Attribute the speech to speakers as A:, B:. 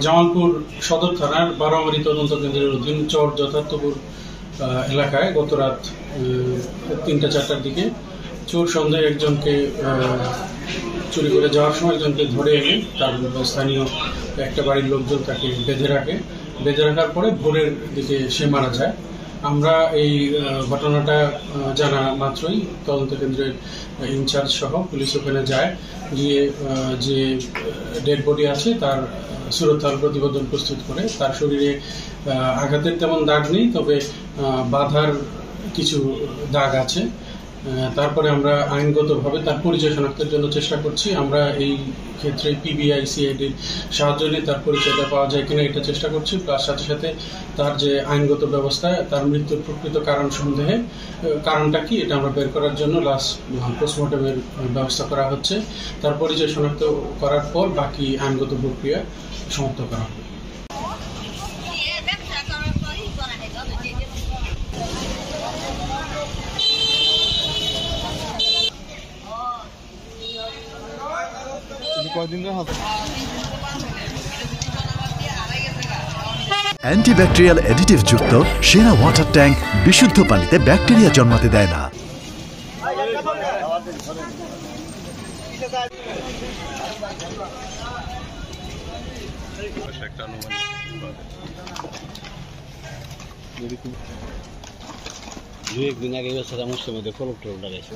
A: জামালপুর সদর থানার বারোয়ারি তদন্ত কেন্দ্রের অধীন চর যথার্থপুর এলাকায় গত রাত ৩টা-৪টার দিকে চোর সন্দেহে একজনকে চুরি করে যাওয়ার সময় একজনকে ধরে এনে তার স্থানীয় একটা বাড়ির লোকজন তাকে বেঁধে রাখার পরে ভোরের দিকে সে মারা যায়। আমরা এই ঘটনাটা জানা মাত্রই তদন্ত কেন্দ্রের ইনচার্জ সহ পুলিশ ওখানে যায়, গিয়ে যে ডেড বডি আছে তার সুরতহাল প্রতিবেদন প্রস্তুত করে। তার শরীরে আঘাতের তেমন দাগ নেই, তবে বাধার কিছু দাগ আছে। তারপরে আমরা আইনগতভাবে তার পরিচয় শনাক্তের জন্য চেষ্টা করছি। আমরা এই ক্ষেত্রে পিবিআই সিআইডির সাহায্য নিয়ে তার পরিচয়টা পাওয়া যায় কিনা এটা চেষ্টা করছি। প্লাস সাথে সাথে তার যে আইনগত ব্যবস্থায় তার মৃত্যুর প্রকৃত কারণ সন্দেহে কারণটা কি এটা আমরা বের করার জন্য লাস্ট পোস্টমর্টমের ব্যবস্থা করা হচ্ছে। তার পরিচয় শনাক্ত করার পর বাকি আইনগত প্রক্রিয়া সমাপ্ত করা হবে।
B: অ্যান্টিব্যাকটেরিয়াল অ্যাডিটিভ যুক্ত সেরা ওয়াটার ট্যাঙ্ক বিশুদ্ধ পানিতে ব্যাকটেরিয়া জন্মাতে দেয় না।
C: একদিন আগে মুসলিম মধ্যে ফলক টলক লাগাইছে।